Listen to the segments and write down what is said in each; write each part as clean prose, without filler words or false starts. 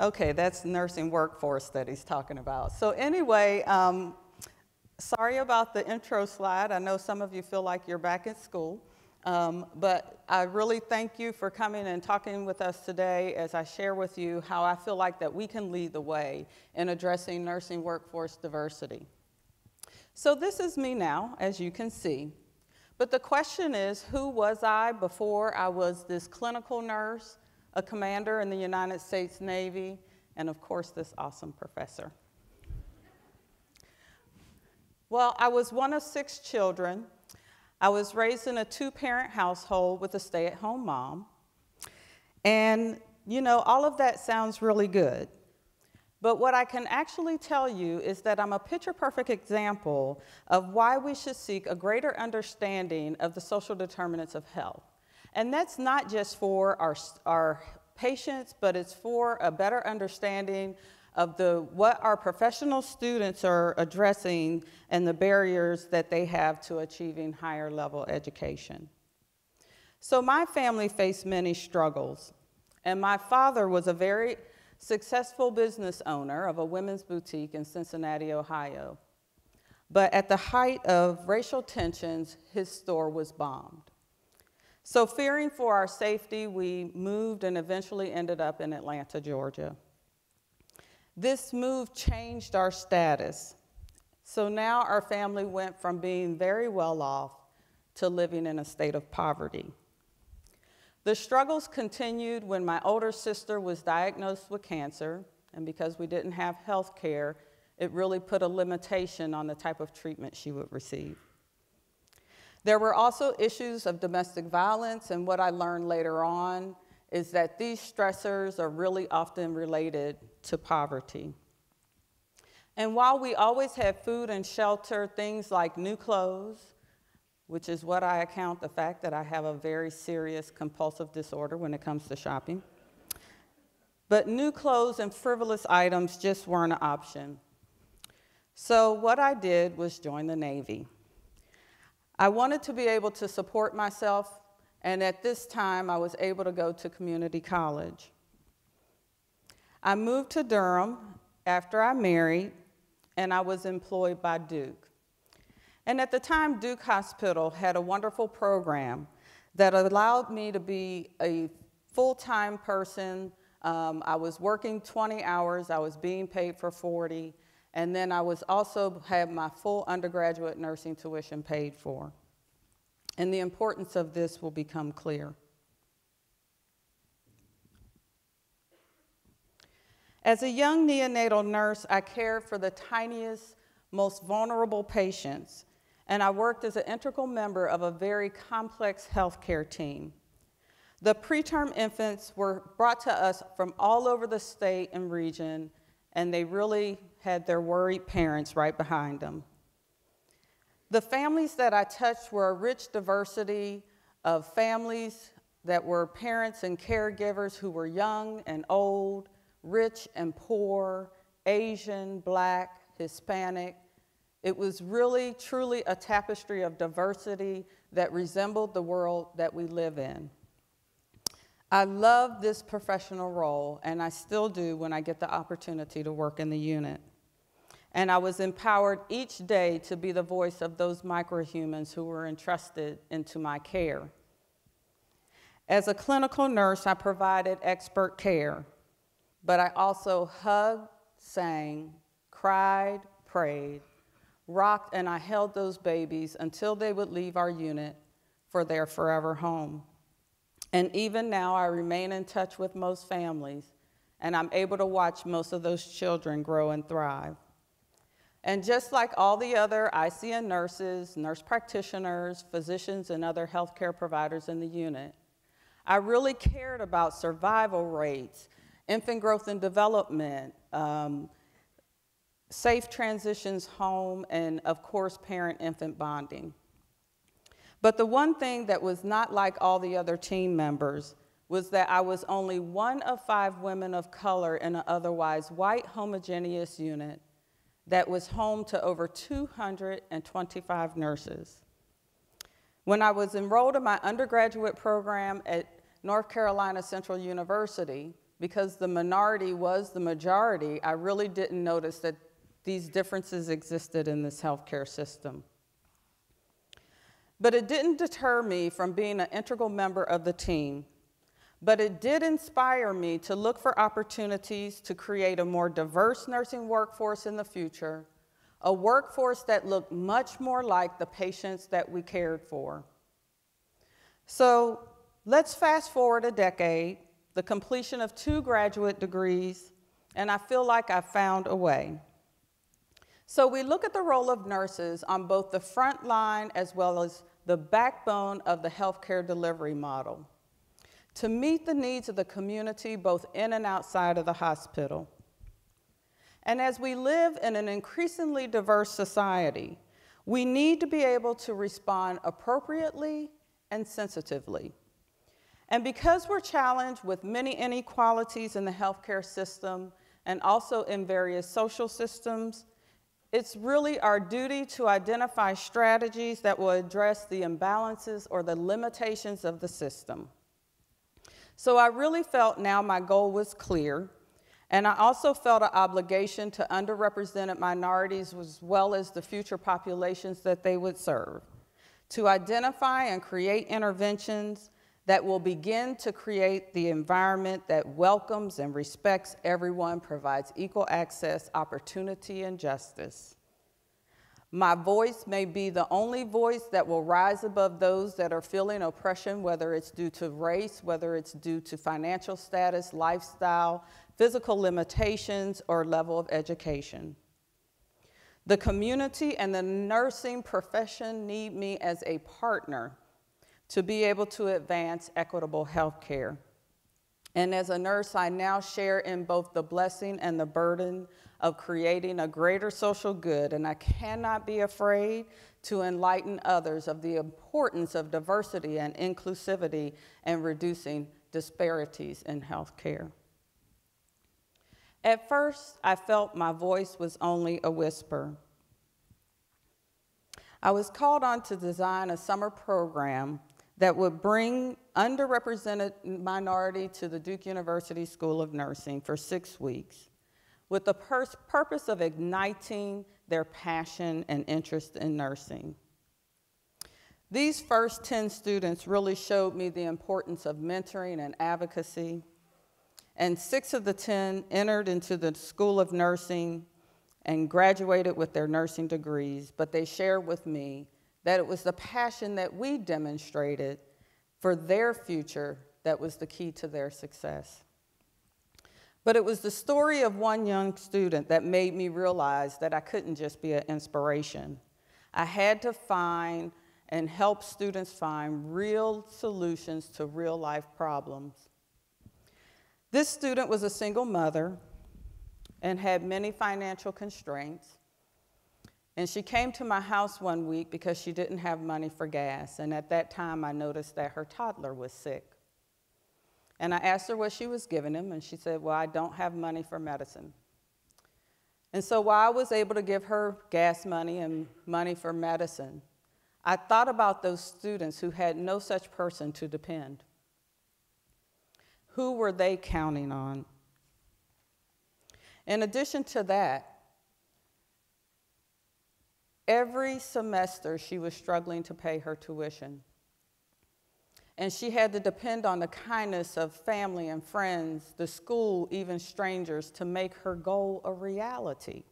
Okay, that's nursing workforce that he's talking about. So anyway, sorry about the intro slide. I know some of you feel like you're back at school, but I really thank you for coming and talking with us today as I share with you how I feel like that we can lead the way in addressing nursing workforce diversity. So this is me now, as you can see. But the question is, who was I before I was this clinical nurse, a commander in the United States Navy, and of course, this awesome professor? Well, I was one of 6 children. I was raised in a 2-parent household with a stay-at-home mom. And, you know, all of that sounds really good. But what I can actually tell you is that I'm a picture-perfect example of why we should seek a greater understanding of the social determinants of health. And that's not just for our patients, but it's for a better understanding of what our professional students are addressing and the barriers that they have to achieving higher level education. So my family faced many struggles, and my father was a very successful business owner of a women's boutique in Cincinnati, Ohio. But at the height of racial tensions, his store was bombed. So fearing for our safety, we moved and eventually ended up in Atlanta, Georgia. This move changed our status. So now our family went from being very well off to living in a state of poverty. The struggles continued when my older sister was diagnosed with cancer, and because we didn't have health care, it really put a limitation on the type of treatment she would receive. There were also issues of domestic violence, and what I learned later on is that these stressors are really often related to poverty. And while we always had food and shelter, things like new clothes, which is what I account the fact that I have a very serious compulsive disorder when it comes to shopping, but new clothes and frivolous items just weren't an option. So what I did was join the Navy. I wanted to be able to support myself, and at this time, I was able to go to community college. I moved to Durham after I married, and I was employed by Duke. And at the time, Duke Hospital had a wonderful program that allowed me to be a full-time person. I was working 20 hours, I was being paid for 40, and then I was also had my full undergraduate nursing tuition paid for. And the importance of this will become clear. As a young neonatal nurse, I cared for the tiniest, most vulnerable patients, and I worked as an integral member of a very complex healthcare team. The preterm infants were brought to us from all over the state and region, and they really had their worried parents right behind them. The families that I touched were a rich diversity of families that were parents and caregivers who were young and old, rich and poor, Asian, Black, Hispanic. It was really, truly a tapestry of diversity that resembled the world that we live in. I love this professional role, and I still do when I get the opportunity to work in the unit. And I was empowered each day to be the voice of those microhumans who were entrusted into my care. As a clinical nurse, I provided expert care, but I also hugged, sang, cried, prayed, rocked, and I held those babies until they would leave our unit for their forever home. And even now, I remain in touch with most families, and I'm able to watch most of those children grow and thrive. And just like all the other ICN nurses, nurse practitioners, physicians, and other healthcare providers in the unit, I really cared about survival rates, infant growth and development, safe transitions home, and of course, parent-infant bonding. But the one thing that was not like all the other team members was that I was only one of 5 women of color in an otherwise white homogeneous unit that was home to over 225 nurses. When I was enrolled in my undergraduate program at North Carolina Central University, because the minority was the majority, I really didn't notice that these differences existed in this healthcare system. But it didn't deter me from being an integral member of the team. But it did inspire me to look for opportunities to create a more diverse nursing workforce in the future, a workforce that looked much more like the patients that we cared for. So let's fast forward a decade, the completion of 2 graduate degrees, and I feel like I found a way. So we look at the role of nurses on both the front line as well as the backbone of the healthcare delivery model, to meet the needs of the community both in and outside of the hospital. And as we live in an increasingly diverse society, we need to be able to respond appropriately and sensitively. And because we're challenged with many inequalities in the healthcare system and also in various social systems, it's really our duty to identify strategies that will address the imbalances or the limitations of the system. So I really felt now my goal was clear, and I also felt an obligation to underrepresented minorities as well as the future populations that they would serve, to identify and create interventions that will begin to create the environment that welcomes and respects everyone, provides equal access, opportunity, and justice. My voice may be the only voice that will rise above those that are feeling oppression, whether it's due to race, whether it's due to financial status, lifestyle, physical limitations, or level of education. The community and the nursing profession need me as a partner to be able to advance equitable health care. And as a nurse, I now share in both the blessing and the burden of creating a greater social good, and I cannot be afraid to enlighten others of the importance of diversity and inclusivity and reducing disparities in health care. At first, I felt my voice was only a whisper. I was called on to design a summer program that would bring underrepresented minority to the Duke University School of Nursing for 6 weeks, with the purpose of igniting their passion and interest in nursing. These first 10 students really showed me the importance of mentoring and advocacy, and 6 of the 10 entered into the School of Nursing and graduated with their nursing degrees, but they shared with me that it was the passion that we demonstrated for their future that was the key to their success. But it was the story of one young student that made me realize that I couldn't just be an inspiration. I had to find and help students find real solutions to real life problems. This student was a single mother and had many financial constraints. And she came to my house one week because she didn't have money for gas. And at that time, I noticed that her toddler was sick. And I asked her what she was giving him, and she said, well, I don't have money for medicine. And so while I was able to give her gas money and money for medicine, I thought about those students who had no such person to depend. Who were they counting on? In addition to that, every semester she was struggling to pay her tuition. And she had to depend on the kindness of family and friends, the school, even strangers, to make her goal a reality.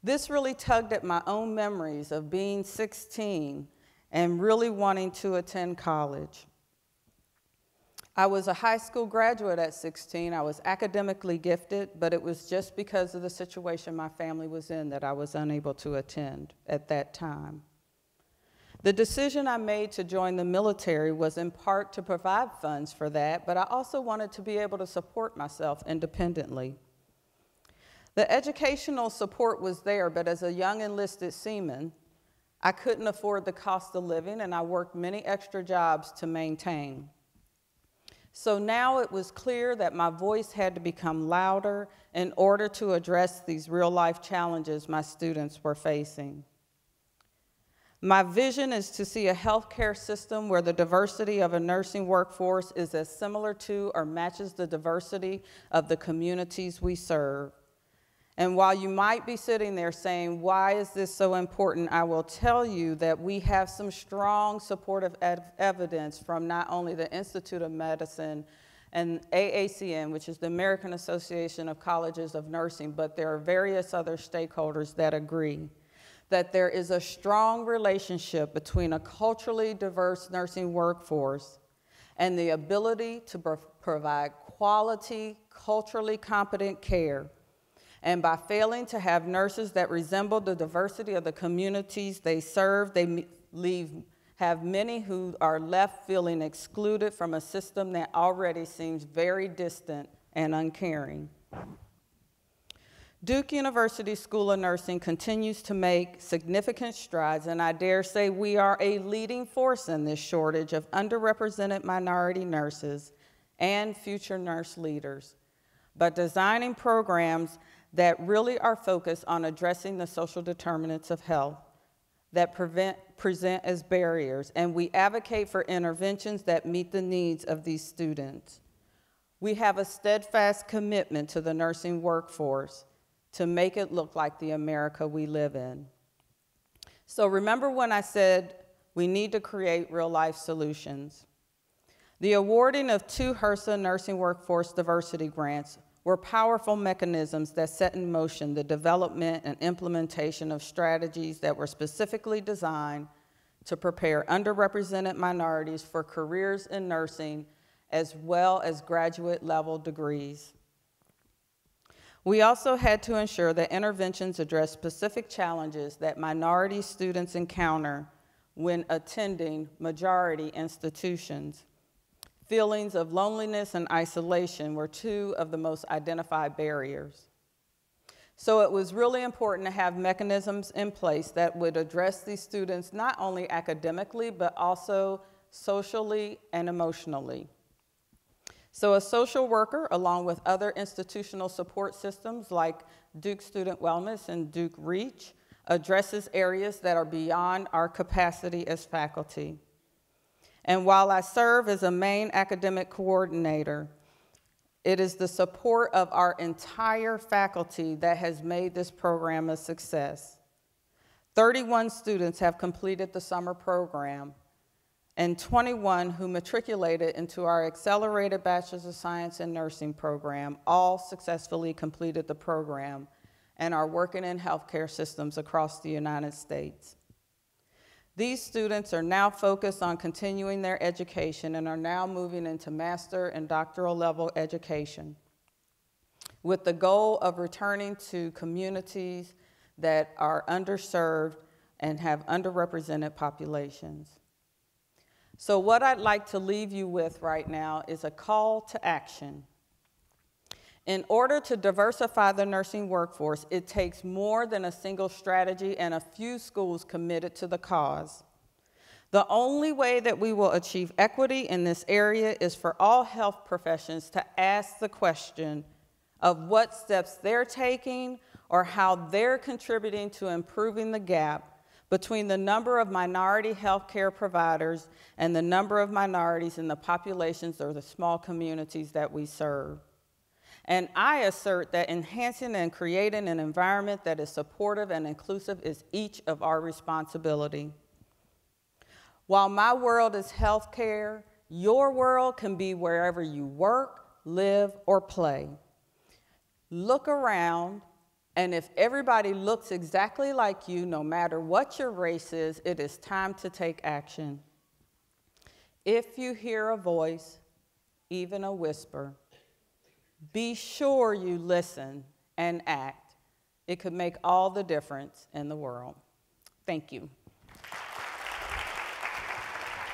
This really tugged at my own memories of being 16 and really wanting to attend college. I was a high school graduate at 16. I was academically gifted, but it was just because of the situation my family was in that I was unable to attend at that time. The decision I made to join the military was in part to provide funds for that, but I also wanted to be able to support myself independently. The educational support was there, but as a young enlisted seaman, I couldn't afford the cost of living, and I worked many extra jobs to maintain. So now it was clear that my voice had to become louder in order to address these real-life challenges my students were facing. My vision is to see a healthcare system where the diversity of a nursing workforce is as similar to or matches the diversity of the communities we serve. And while you might be sitting there saying, why is this so important, I will tell you that we have some strong supportive evidence from not only the Institute of Medicine and AACN, which is the American Association of Colleges of Nursing, but there are various other stakeholders that agree that there is a strong relationship between a culturally diverse nursing workforce and the ability to provide quality, culturally competent care. And by failing to have nurses that resemble the diversity of the communities they serve, they have many who are left feeling excluded from a system that already seems very distant and uncaring. Duke University School of Nursing continues to make significant strides, and I dare say we are a leading force in this shortage of underrepresented minority nurses and future nurse leaders, but designing programs that really are focused on addressing the social determinants of health that present as barriers, and we advocate for interventions that meet the needs of these students. We have a steadfast commitment to the nursing workforce to make it look like the America we live in. So remember when I said we need to create real-life solutions? The awarding of 2 HRSA nursing workforce diversity grants were powerful mechanisms that set in motion the development and implementation of strategies that were specifically designed to prepare underrepresented minorities for careers in nursing as well as graduate-level degrees. We also had to ensure that interventions address specific challenges that minority students encounter when attending majority institutions. Feelings of loneliness and isolation were 2 of the most identified barriers. So it was really important to have mechanisms in place that would address these students not only academically, but also socially and emotionally. So a social worker, along with other institutional support systems like Duke Student Wellness and Duke Reach, addresses areas that are beyond our capacity as faculty. And while I serve as a main academic coordinator, it is the support of our entire faculty that has made this program a success. 31 students have completed the summer program, and 21 who matriculated into our Accelerated Bachelors of Science and Nursing program all successfully completed the program and are working in healthcare systems across the United States. These students are now focused on continuing their education and are now moving into master and doctoral level education with the goal of returning to communities that are underserved and have underrepresented populations. So what I'd like to leave you with right now is a call to action. In order to diversify the nursing workforce, it takes more than a single strategy and a few schools committed to the cause. The only way that we will achieve equity in this area is for all health professions to ask the question of what steps they're taking or how they're contributing to improving the gap between the number of minority healthcare providers and the number of minorities in the populations or the small communities that we serve. And I assert that enhancing and creating an environment that is supportive and inclusive is each of our responsibility. While my world is healthcare, your world can be wherever you work, live, or play. Look around, and if everybody looks exactly like you, no matter what your race is, it is time to take action. If you hear a voice, even a whisper, be sure you listen and act. It could make all the difference in the world. Thank you.